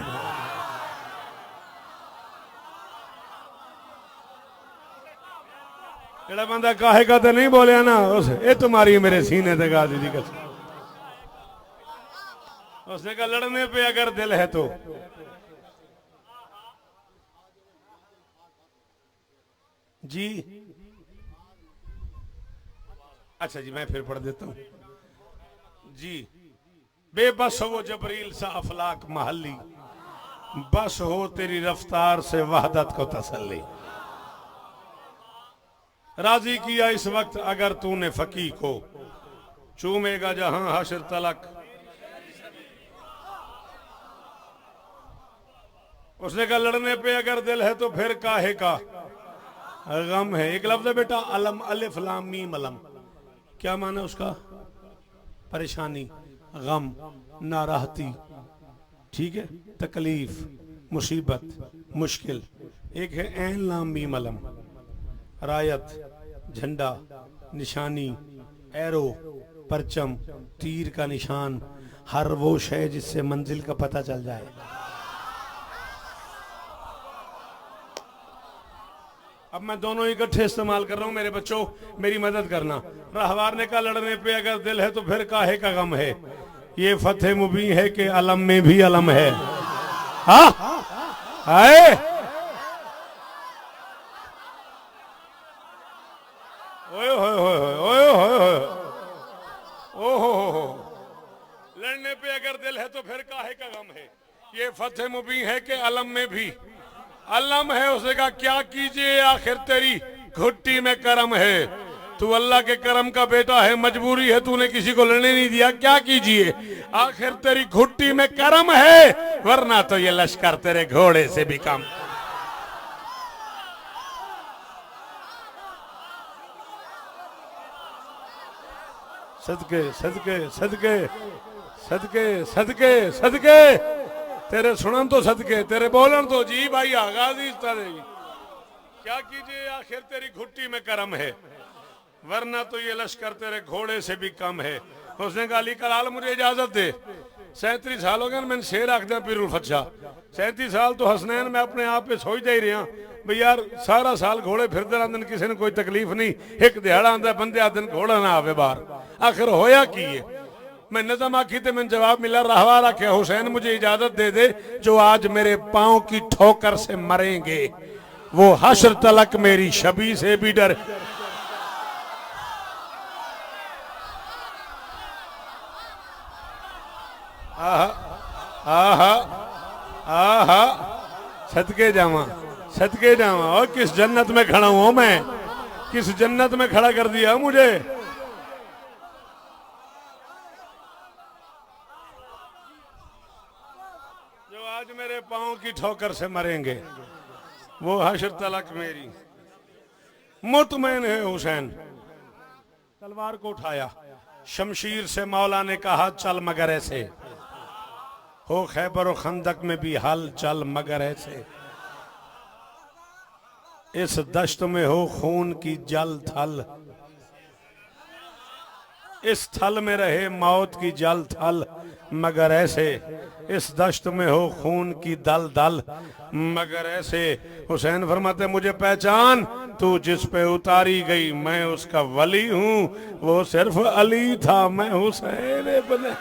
जेड़ा बंदा काहे का तो नहीं बोलिया ना उस ये तुम्हारी मेरे सीने ते गा दी कसम उसने कहा लड़ने पे अगर दिल है तो जी अच्छा जी मैं फिर पढ़ देता हूं जी बेबस हो वो जबरील सा अफलाक महल्ली बस हो तेरी रफ्तार से वहदत को तसल्ली राजी किया इस वक्त अगर तूने फकी को चूमेगा जहां हशर तलक उसने कहा लड़ने पे अगर दिल है तो फिर काहे का गम है एक लफ्ज है बेटा अलम अलिफ लाम मीम अलम क्या माना उसका परेशानी गम नाराहती ठीक है तकलीफ मुसीबत मुश्किल एक है ऐन लाम मीम अलम रायत झंडा निशानी एरो परचम तीर का निशान हर वो शय जिससे मंजिल का पता चल जाए अब मैं दोनों इकट्ठे इस्तेमाल कर रहा हूं मेरे बच्चों मेरी मदद करना रहवार ने कहा लड़ने पे अगर दिल है तो फिर काहे का गम है ये फतेह मुबी है कि अलम में भी अलम है हाँ आए ओए होए होए ओए होए होए ओहो लड़ने पे अगर दिल है तो फिर काहे का गम है ये फतेह मुबी है कि अलम में भी अलम है उसने कहा क्या कीजिए आखिर तेरी घुट्टी में करम है तू अल्लाह के करम का बेटा है मजबूरी है तूने किसी को लड़ने नहीं दिया क्या कीजिए आखिर तेरी घुट्टी में करम है वरना तो ये लश्कर तेरे घोड़े से भी कम सदके सदके सदके सदके सदके सदके तेरे सुनन तो सदके तेरे बोलन तो जी भाई आगाजी क्या कीजिए आखिर तेरी घुट्टी में करम है वरना तो ये लश्कर तेरे घोड़े से भी कम है उसने कहा अली कलाल मुझे इजाजत दे 37 साल हो गए मैंने शेर आख दिया पीरुल फच्छा 37 साल तो हसनैन मैं अपने आप पे सोच ही रहा भाई यार सारा साल घोड़े फिरते रहते किसी ने कोई तकलीफ नहीं एक दिहाड़ा आंदा बंदे आ दिन घोड़ा ना आवे बाहर आखिर होया की है मैं नजम आखी थे मैंने जवाब मिला रहवार आखे हुसैन मुझे इजाजत दे दे जो आज मेरे पांव की ठोकर से मरेंगे वो हश्र तलक मेरी शबी से भी डर आहा आहा आहा सदके जावा और किस जन्नत में खड़ा हूं मैं किस जन्नत में खड़ा कर दिया मुझे जो आज मेरे पांव की ठोकर से मरेंगे वो हश्र तलक मेरी मुतमैन है हुसैन। तलवार को उठाया, शमशीर से मौला ने कहा चल मगर ऐसे, हो खैबर और खंदक में भी हल चल मगर ऐसे, इस दश्त में हो खून की जल थल, इस थल में रहे मौत की जल थल मगर ऐसे, इस दश्त में हो खून की दल दल मगर ऐसे। हुसैन फरमाते मुझे पहचान, तू जिस पे उतारी गई मैं उसका वली हूं, वो सिर्फ अली था मैं हुसैन इब्न।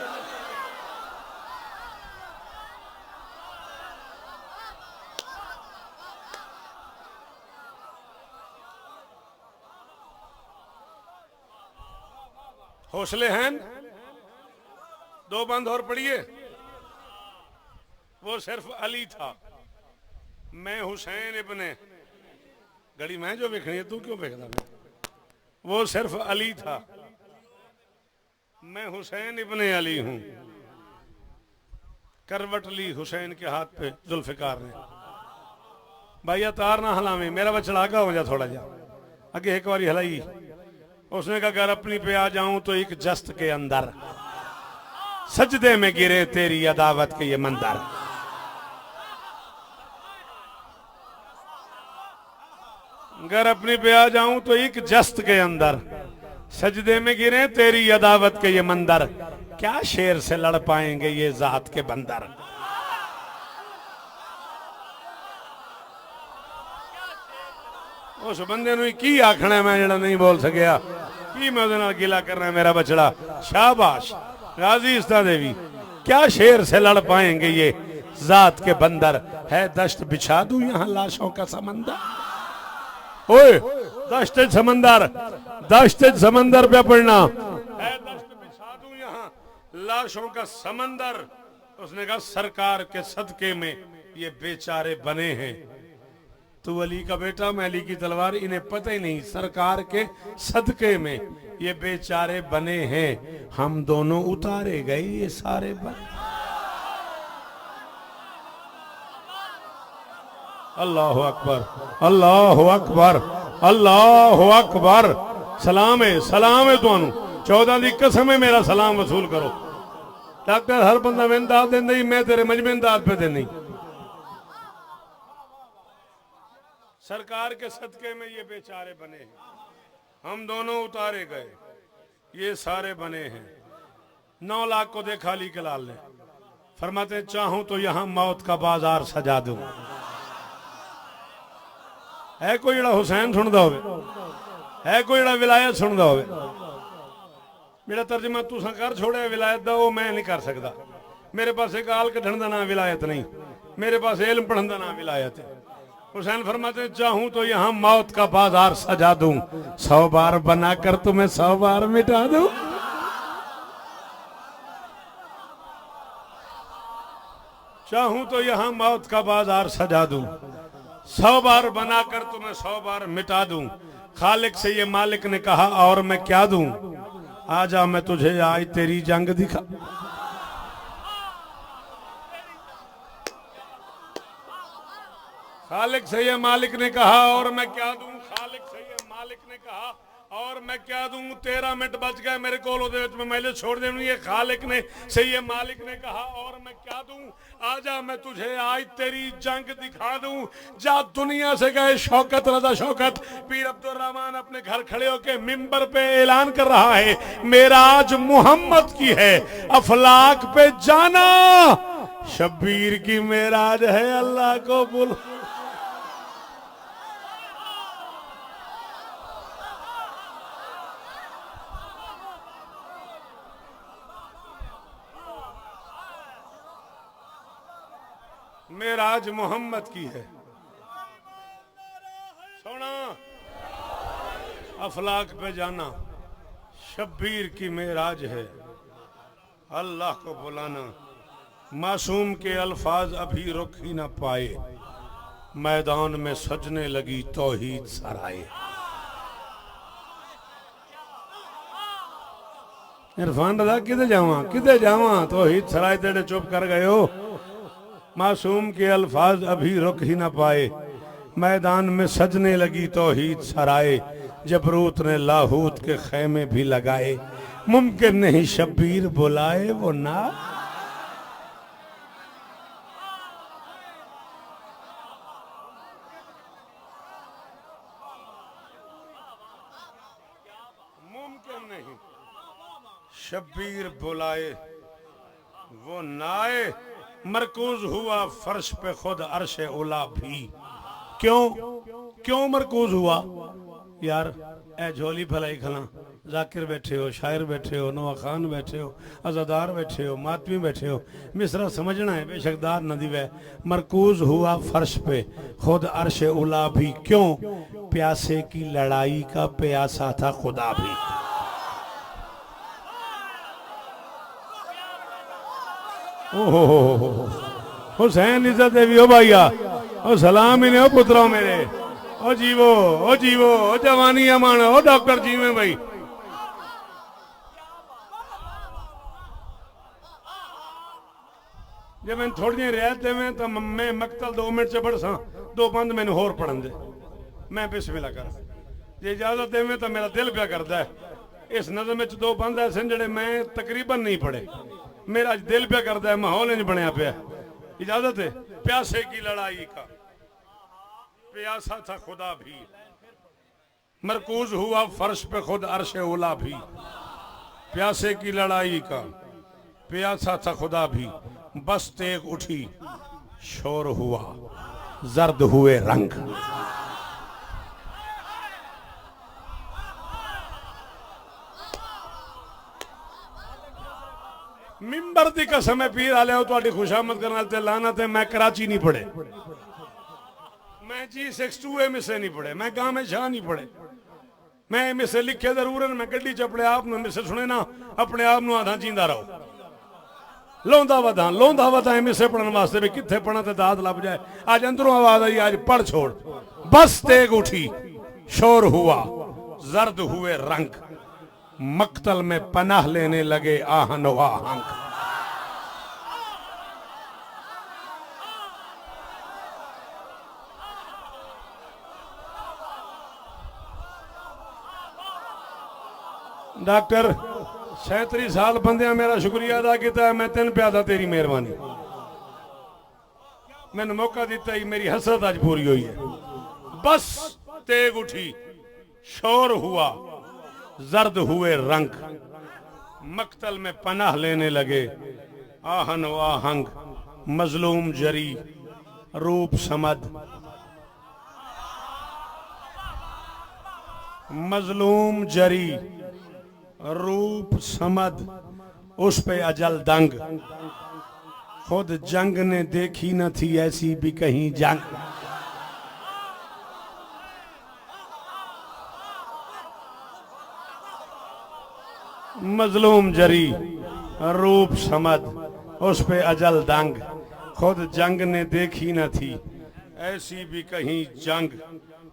हौसले हैं दो बंद और पढ़िए, वो सिर्फ अली था मैं हुसैन इब्ने, घड़ी मैं जो वेखनी है तू क्यों वेखदा मैं, वो सिर्फ अली था मैं हुसैन इब्ने अली हूं। करवट ली हुसैन के हाथ पे जुल्फिकार ने, भाई तार ना हलावे, मेरा बच्चा आगा हो जा थोड़ा जा अगे, एक बार हलाई। उसने कहा अगर अपनी पे आ जाऊं तो एक जस्त के अंदर सजदे में गिरे तेरी अदावत के ये मंदर। अगर अपनी पे आ जाऊं तो एक जस्त के अंदर सजदे में गिरे तेरी अदावत के ये मंदर, क्या शेर से लड़ पाएंगे ये जात के बंदर। उस बंदे नु की आखना है मैं जड़ा नहीं बोल सकिया, की मैं उहदे नाल गिला करना है मेरा बछड़ा। शाबाश गाजी इस्ता देवी, क्या शेर से लड़ पाएंगे ये जात के बंदर, है दश्त बिछा दूं यहां लाशों का समंदर। ओए दश्त समंदर, दश्त समंदर पे पढ़ना है, दश्त बिछा दूं यहां लाशों का समंदर। उसने कहा सरकार के सदके में ये बेचारे बने हैं, तू अली का बेटा मैं अली की तलवार, इन्हें पता ही नहीं सरकार के सदके में ये बेचारे बने हैं, हम दोनों उतारे गए ये सारे बने। अल्लाह अकबर, अल्लाह अकबर, अल्लाह अकबर। सलाम है तुहानू, 14 की कसम है मेरा सलाम वसूल करो। डॉक्टर हर बंदा मैं दाद देंदा ही, मैं तेरे मजमे दाद पे देनी। सरकार के सदके में ये बेचारे बने हैं, हम दोनों उतारे गए ये सारे बने हैं। 9 लाख को देखा अली के लाल ने, फरमाते चाहूं तो यहां मौत का बाजार सजा दूं। है कोई जड़ा हुसैन सुनदा होवे, है कोई जड़ा विलायत सुनदा होवे। मेरा तर्जमा तुसां कर छोड़े विलायत दा, वो मैं नहीं कर सकदा। मेरे पास एक गाल कढ़न दा नाम विलायत नहीं, मेरे पास इल्म पढ़न दा नाम विलायत है। हुसैन फरमाते चाहूं तो यहां मौत का बाजार सजा दूं, 100 बार बनाकर तुम्हें 100 बार मिटा दूं। चाहूं तो यहां मौत का बाजार सजा दूं, 100 बार बनाकर तुम्हें 100 बार मिटा दूं। खालिक से ये मालिक ने कहा और मैं क्या दूं, आजा मैं तुझे आज तेरी जंग दिखा। खालिक से ये मालिक ने कहा और मैं क्या दूं, खालिक से ये मालिक ने कहा और मैं क्या दूं। 13 मिनट बच गए मेरे कोल, मैं मैले छोड़ देनी। ये खालिक ने से ये मालिक ने कहा और मैं क्या दूं, आजा मैं तुझे आज तेरी जंग दिखा दूं। जा दुनिया से गए शौकत रजा शौकत, पीर अब्दुल रहमान अपने घर खड़े होके मिंबर पे ऐलान कर रहा है मेराज मोहम्मद की है, अफलाक पे जाना शब्बीर की मेराज है, अल्लाह को बुला। मेराज मोहम्मद की है, सोना अफलाक पे जाना शब्बीर की मेराज है, अल्लाह को बुलाना। मासूम के अल्फाज अभी रुक ही ना पाए, मैदान में सजने लगी तौहीद सराय। इरफान रजा किधे जावा तौहीद सराय तेरे चुप कर गए हो। मासूम के अल्फाज अभी रुक ही ना पाए, मैदान में सजने लगी तौहीद सराय, जबरूत ने लाहूत के खैमे भी लगाए, मुमकिन नहीं शब्बीर बुलाए वो ना। मुमकिन नहीं शब्बीर बुलाए वो नाए, मरकूज हुआ फर्श पे खुद अर्शे उला भी। क्यों मरकूज हुआ यार? ए झोली भलाई खला, जाकिर बैठे हो, शायर बैठे हो, नवा खान बैठे हो, अजादार बैठे हो, मातमी बैठे हो, मिसरा समझना है बेशकदार नदी वह। मरकूज हुआ फर्श पे खुद अर्श उला भी, क्यों? प्यासे की लड़ाई का प्यासा था खुदा भी। ओहो हुसैन इज्जत देवी हो भैया, ओ सलाम इन्हें, ओ पुत्रों मेरे, ओ जीवो, ओ जीवो, ओ जवानी अमान, ओ डॉक्टर जीवे भाई। जब मैं थोड़ी रहते में तो मैं मकतल 2 मिनट से बढ़सा, 2 बंद मैंने होर पढ़न दे, मैं बिस्मिल्लाह कर जे इजाजत दे में तो मेरा दिल प्या करता है। इस नज़म में 2 बंद ऐसे जड़े मैं तकरीबन नहीं पढ़े, मेरा दिल प्या करता है, माहौल नहीं बनया पिया। इजाजत है? प्यासे की लड़ाई का प्यासा था खुदा भी, मरकूज हुआ फर्श पे खुद अर्श उला भी। प्यासे की लड़ाई का प्यासा था खुदा भी, बस तेग उठी शोर हुआ जर्द हुए रंग। मिंबर दी कसम है पीर आले हो तुहाडी खुशामद करने ते लानत है। मैं कराची नहीं पढ़े, मैं G62 में से नहीं पढ़े, मैं गांव में शाह नहीं पढ़े, मैं में से लिखे जरूर मैं गड्डी च अपने आप में से सुने ना, अपने आप नु आधा जींदा रहो, लोंदा वधा में से पढ़ने वास्ते भी किथे पढ़ना ते दाद लभ जाए। आज अंदरों आवाज आई, आज पढ़ छोड़। बस तेग उठी शोर हुआ जर्द हुए रंग, मक्तल में पनाह लेने लगे आहन व आहंग। डॉक्टर 37 साल बंदिया मेरा शुक्रिया अदा किया है, मैं 3 प्यादा तेरी मेहरबानी, मैंने मौका दिता ही, मेरी हसरत आज पूरी हुई है। बस तेग उठी शोर हुआ जर्द हुए रंग, मक्तल में पनाह लेने लगे आहन व आहंग। मजलूम जरी रूप समद, मजलूम जरी रूप समद, उस पे अजल दंग। खुद जंग ने देखी न थी ऐसी भी कहीं जंग। मजलूम जरी रूप समद, उस पे अजल दंग। खुद जंग ने देखी न थी ऐसी भी कहीं जंग,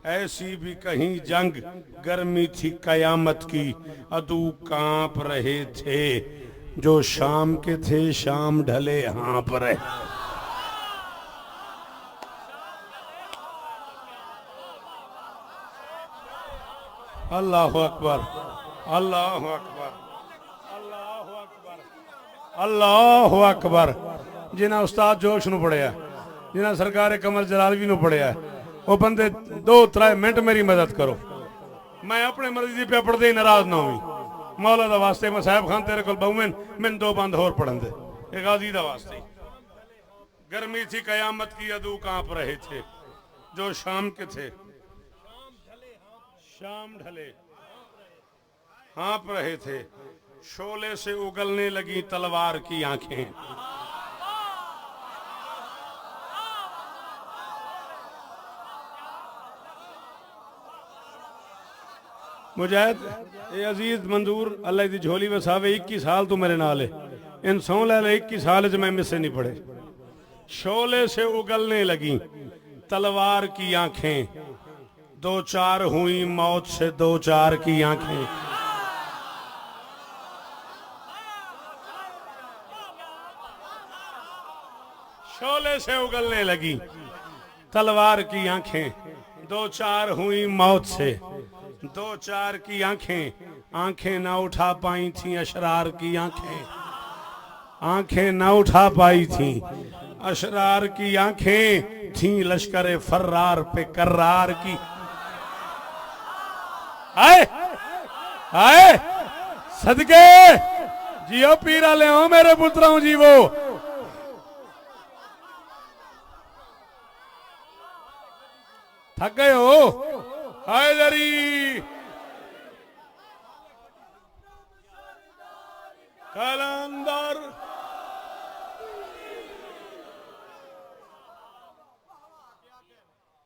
ऐसी भी कहीं जंग। गर्मी थी कयामत की, अदू कांप रहे थे, जो शाम के थे शाम ढले हाँप रहे। अल्लाह अकबर, अल्लाह अकबर, अल्लाह अकबर, अल्लाह अकबर। जिन्हें उस्ताद जोश नु पढ़िया, जिन्हें सरकार कमर जलालवी नु पढ़िया, वो बंदे 2-3 मिनट मेरी मदद करो। मैं अपने मर्जी पे पढ़ते ही नाराज ना हुई। मौला दा वास्ते मैं साहब खान तेरे को बहुमें मैंने 2 बंद होर पढ़न दे, एक गाजी दा वास्ते। गर्मी थी कयामत की, अदू कांप रहे थे, जो शाम के थे शाम ढले हाँप रहे थे। शोले से उगलने लगी तलवार की आंखें। मुजाहिद ए अजीज मंजूर अल्लाह दी झोली में सावे 21 साल तू मेरे नाल है, इन सौ ले 21 साल में मिसे नहीं पड़े। शोले से उगलने लगी तलवार की आंखें, 2-4 हुई मौत से 2-4 की आंखें। शोले से उगलने लगी तलवार की आंखें, दो चार हुई मौत से, दो चार की आंखें, आंखें ना उठा पाई थी अशरार की आंखें, आंखें ना उठा पाई थी अशरार की आंखें, थी लश्कर फर्रार पे कर्रार की। आए आए सदके जियो पीरा ले हो मेरे पुत्रों जीवो। थक गए हो हैदरी कलंदर।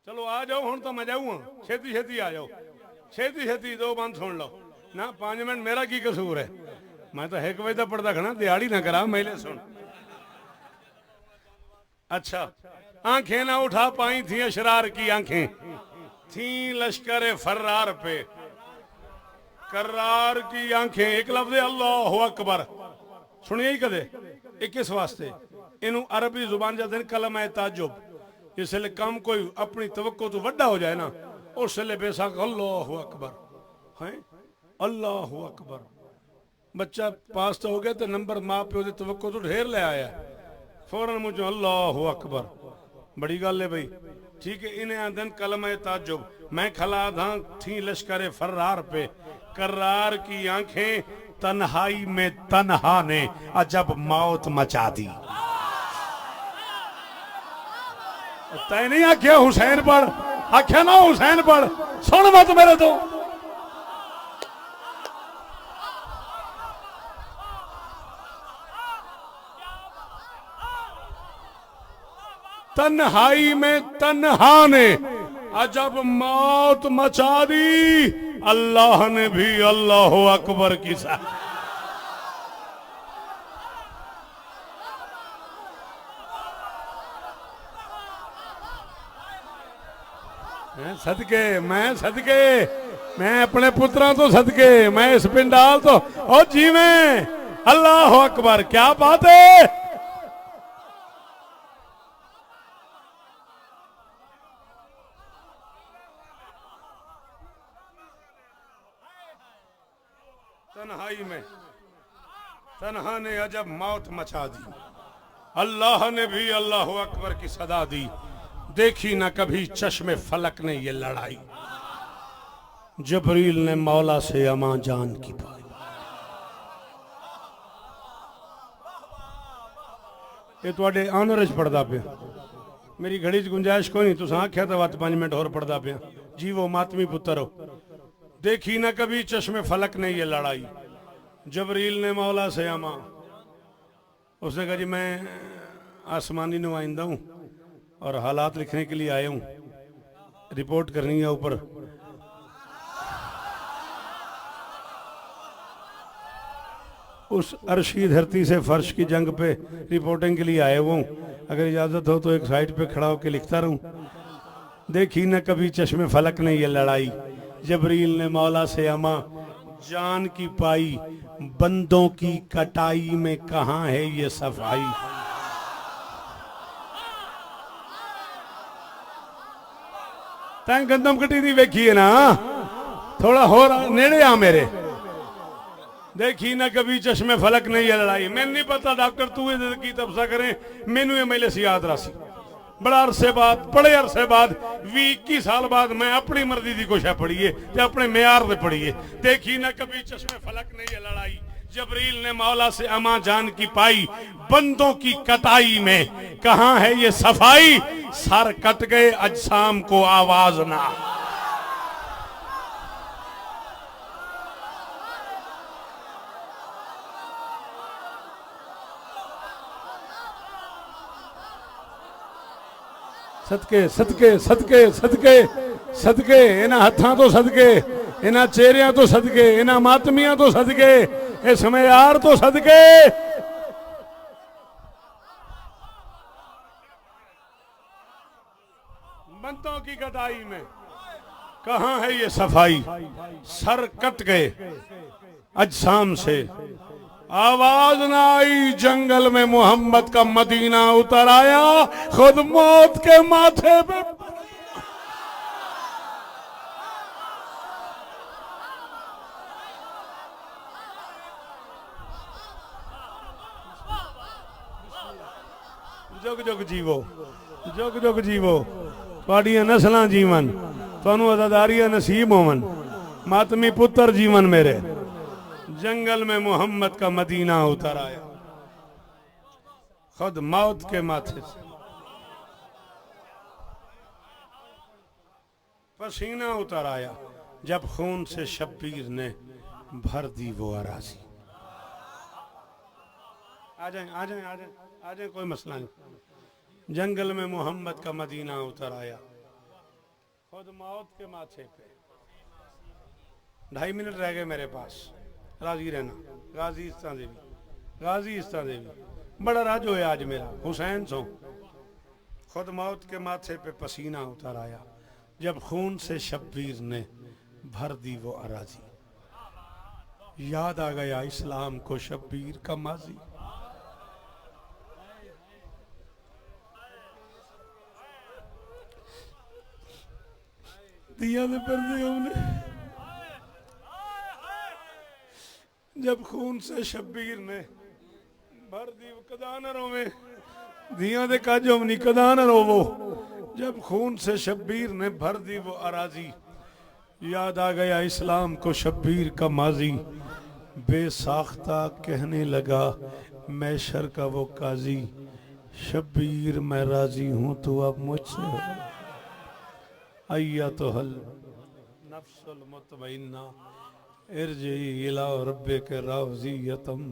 चलो आ जाओ हूं तो मैं जाऊंगा, छेती छेती आ जाओ, छेती छेती दो बंद सुन लो ना। 5 मिनट मेरा की कसूर है, मैं तो 1 बजे तक पढ़ता खड़ा, दिहाड़ी ना करा मैले सुन। अच्छा, आंखें ना उठा पाई थी अशरार की आंखें, थी लश्कर फर्रार पे कर्रार की आंखें। एक लफ्ज़ अल्लाहु अकबर सुनिए ही कदे, किस वास्ते इनू अरबी जुबान जाते हैं कलमा ताजुब। इसलिए कम कोई अपनी तवक्को तो वड्डा हो जाए ना, उसलिए बेशक अल्लाहु अकबर है, अल्लाहु अकबर। बच्चा पास तो हो गया तो नंबर माँ प्यो की तवक्को तो ढेर ले आया, फौरन मुझे अल्लाहु अकबर, बड़ी गल है भाई। ठीक है, इन्हें आदन कलमा ताजुब। मैं खला था थी लश्कर फर्रार पे कर्रार की आंखें, तन्हाई में तन्हा ने अजब मौत मचा दी। तय नहीं आख्या हुसैन पढ़, आख्या ना हुसैन पढ़, सुन मत मेरे तो। तन्हाई में तन्हा ने अजब मौत मचा दी, अल्लाह ने भी अल्लाह अकबर की सा। सदके मैं अपने पुत्रों तो सदके, मैं इस पिंडाल तो और जीवे अल्लाह अकबर। क्या बात है, तन्हाई में तन्हा ने अजब मौत मचा दी, अल्लाह ने भी अल्लाह अकबर की सदा दी। देखी ना कभी चश्मे फलक ने ये लड़ाई, जबरील ने मौला से अमा जान की पाई। ये तुहाडे ऑनर च पढ़दा पिया, मेरी घड़ी च गुंजाइश कोई नहीं, तुसां आख्या तो 5 मिनट होर पढ़दा पिया। जीवो मातमी पुत्र हो। देखी ना कभी चश्मे फलक ने ये लड़ाई, जबरील ने मौला से अमा। उसने कहा जी मैं आसमानी नुमाइंदा हूँ और हालात लिखने के लिए आया हूँ, रिपोर्ट करनी है ऊपर। उस अर्शी धरती से फर्श की जंग पे रिपोर्टिंग के लिए आए हुआ हूँ, अगर इजाज़त हो तो एक साइड पे खड़ा होकर लिखता रहूँ। देखी न कभी चश्मे फलक ने ये लड़ाई, जबरील ने मौला से अमा जान की पाई, बंदों की कटाई में कहाँ है ये सफाई। तैं गंदम कटी नहीं वेखी है ना, थोड़ा हो नेड़े आ मेरे। देखी ना कभी चश्मे फलक नहीं है लड़ाई। मैंने नहीं पता डॉक्टर तू की तबसा करें, मैनू एमएलए से याद रासी बड़ा अरसे बाद, बड़े अरसे बाद 20-21 साल बाद मैं अपनी मर्जी की कोशिश पढ़िए या अपने म्यार से पढ़िए। देखी ना कभी चश्मे फलक नहीं है लड़ाई, जबरील ने मौला से अमा जान की पाई, बंदों की कटाई में कहाँ है ये सफाई। सर कट गए अजसाम को आवाज ना। सदके सदके सदके सदके सदके इन्हां हत्थां तो सदके, इन्हां चेहरियां तो सदके, इन्हां मातमियां तो सदके, इस मयार तो सदके। बंदों की कटाई में कहाँ है ये सफाई। सर कट गए अजसाम से आवाज ना आई, जंगल में मोहम्मद का मदीना उतर आया, खुद मौत के माथे पे। जुग जुग जीवो, जुग जुग जीवो, तुहाडियां नस्लां जीवन, तुहानू अज़ादारियां नसीब होवन, मातमी पुत्र जीवन मेरे। जंगल में मोहम्मद का मदीना उतर आया, खुद मौत के माथे से पसीना उतर आया, जब खून से शब्बीर ने भर दी वो अराजी। आ जाए आ जाए आ जाए आ जाए, कोई मसला नहीं। जंगल में मोहम्मद का मदीना उतर आया, खुद मौत के माथे पे। 2.5 मिनट रह गए मेरे पास, राजी रहना। गाजी इस्ता देवी, गाजी इस्ता देवी, बड़ा राज होया आज मेरा, हुसैन सो। खुद मौत के माथे पे पसीना उतर आया, जब खून से शब्बीर ने भर दी वो अराजी। याद आ गया इस्लाम को शब्बीर का माजी। दिया ने पर्दे हमने, जब खून से शब्बीर ने भर दी, कदा न रोवे दिया दे काजो नहीं, कदा न रोवो, जब खून से शब्बीर ने भर दी वो अराजी। याद आ गया इस्लाम को शब्बीर का माजी। बेसाख्ता कहने लगा मैशर का वो काजी, शब्बीर मैं राजी हूं तो अब मुझसे हो। अय्या तो हल नफ्सुल मुतमइन्ना इरजी इला रब्बिक राज़ियतम।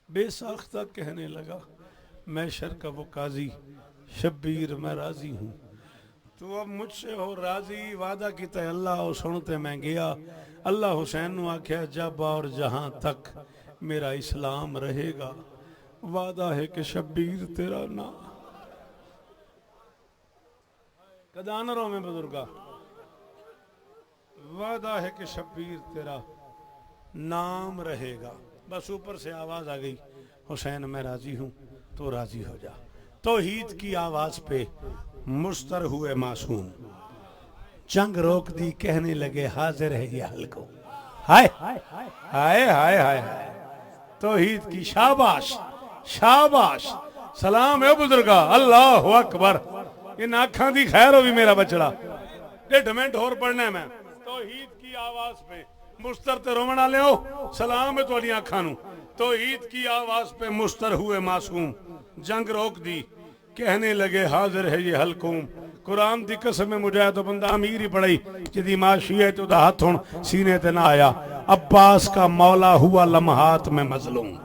बेसाख्ता कहने लगा मैशर का वो काजी, शब्बीर मैं राजी हूँ तो अब मुझसे हो राजी। वादा किता अल्लाह और सुनते मैं गया। अल्लाह हुसैन नू आख्या जब और जहां तक मेरा इस्लाम रहेगा, वादा है कि शब्बीर तेरा ना। कदानरों में बुजुर्गा, वादा है कि शब्बीर तेरा नाम रहेगा। बस ऊपर से आवाज आ गई, हुसैन मैं राजी हूं तो राजी हो जा। तौहीद की आवाज पे मुस्तर हुए मासूम, जंग रोक दी कहने लगे हाजिर है ये हल्को। हाय हाय हाय हाय, तौहीद की शाबाश शाबाश, सलाम है बुजुर्गा, अल्लाह अकबर। इन आखा दी खैर होवी मेरा बचड़ा, 1.5 मिनट होर पढ़ना है मैं। तौहीद की आवाज पे मुस्तर ते रोवण वाले हो, सलाम है तुहाडी आखा नू। तौहीद की आवाज पे मुस्तर हुए मासूम, जंग रोक दी कहने लगे हाजिर है ये हलकूम। कुरान दी कसम मुझे तो बंदा अमीर ही पढ़ाई, जिदी माशी है तो हाथ हुण सीने ते ना आया। अब्बास का मौला हुआ लम्हात में मजलूम,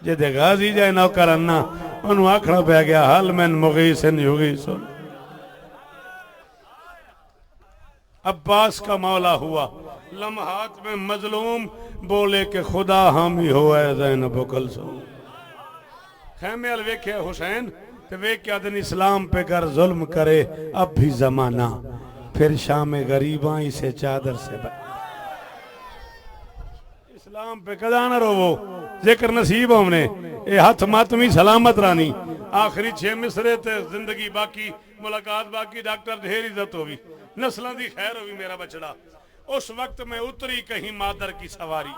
जिदे गाजी जाए नौकर अन्ना उन्होंने आखना पै गया हल मैन मुगीसन युगीसन। अब्बास का मौला हुआ लम्हात में मजलूम, बोले के खुदा हामी हो ज़ैनब कुलसूम। खैमे अल वेखे हुसैन ते वेख्या दिन इस्लाम पे कर जुल्म करे अब भी जमाना, फिर शाम गरीबा इसे चादर से इस्लाम पे कदा न रोवो, जिक्र नसीब हमने ए हथ मातमी सलामत रानी। आखिरी 6 मिसरे ते जिंदगी बाकी, मुलाकात बाकी, डॉक्टर ढेर इज्जत होगी, नस्लों की खैर होगी मेरा बछड़ा। उस वक्त में उतरी कहीं मादर की सवारी,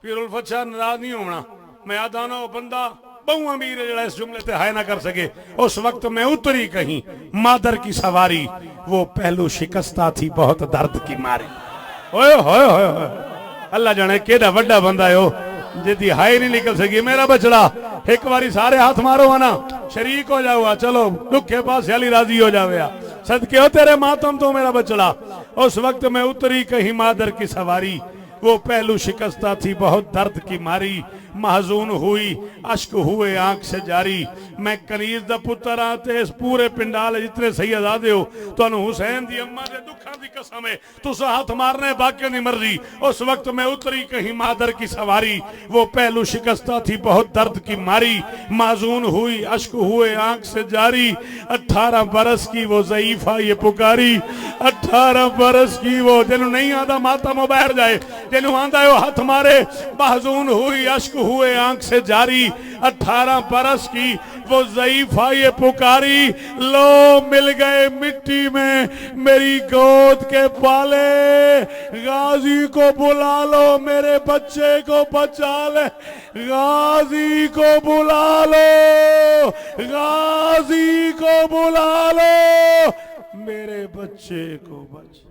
पीरुल फच्छा नाराज नहीं होना। मैं आदाना बंदा बहु अमीर है इस जुमले ते हाय ना कर सके। उस वक्त में उतरी कहीं मादर की सवारी, वो पहलू शिकस्ता थी बहुत दर्द की मारी। ओए होए होए, अल्लाह जाने केड़ा वड्डा बंदा है ओ, जिदी हाय नहीं निकल सकी मेरा बछड़ा। एक बारी सारे हाथ मारो ना, शरीक हो जाओ, चलो दुखे पास अली राजी हो जावे, सदके हो तेरे मातम तो मेरा बछड़ा। उस वक्त में उतरी कहीं मादर की सवारी, वो पहलू शिकस्ता थी बहुत दर्द की मारी। महजून हुई अश्क हुए आंख से जारी। मैं कनीज दा पुत्र हाँ ते इस पूरे पिंडाल जितने सैयदादे हो तुहानू हुसैन दी अम्मा दे दुखा दी कसम है तुसा हाथ मारने बाकी दी मर्जी। उस वक्त मैं उतरी कहीं मादर की सवारी, वो पहलू शिकस्ता थी बहुत दर्द की मारी। माजून हुई अश्क हुए आंख से जारी, 18 बरस की वो ज़ईफा ये पुकारी। 18 बरस की वो जिन्हों नहीं आता मातम बैठ जाए, जिन्हों आंदा है वो हाथ मारे। माजून हुई अश्क हुए आंख से जारी, 18 बरस की वो ज़ईफा ये पुकारी। लो मिल गए मिट्टी में मेरी गोद के पाले, गाजी को बुला लो मेरे बच्चे को बचा ले। गाजी को बुला लो, गाजी को बुला लो मेरे बच्चे को बचा।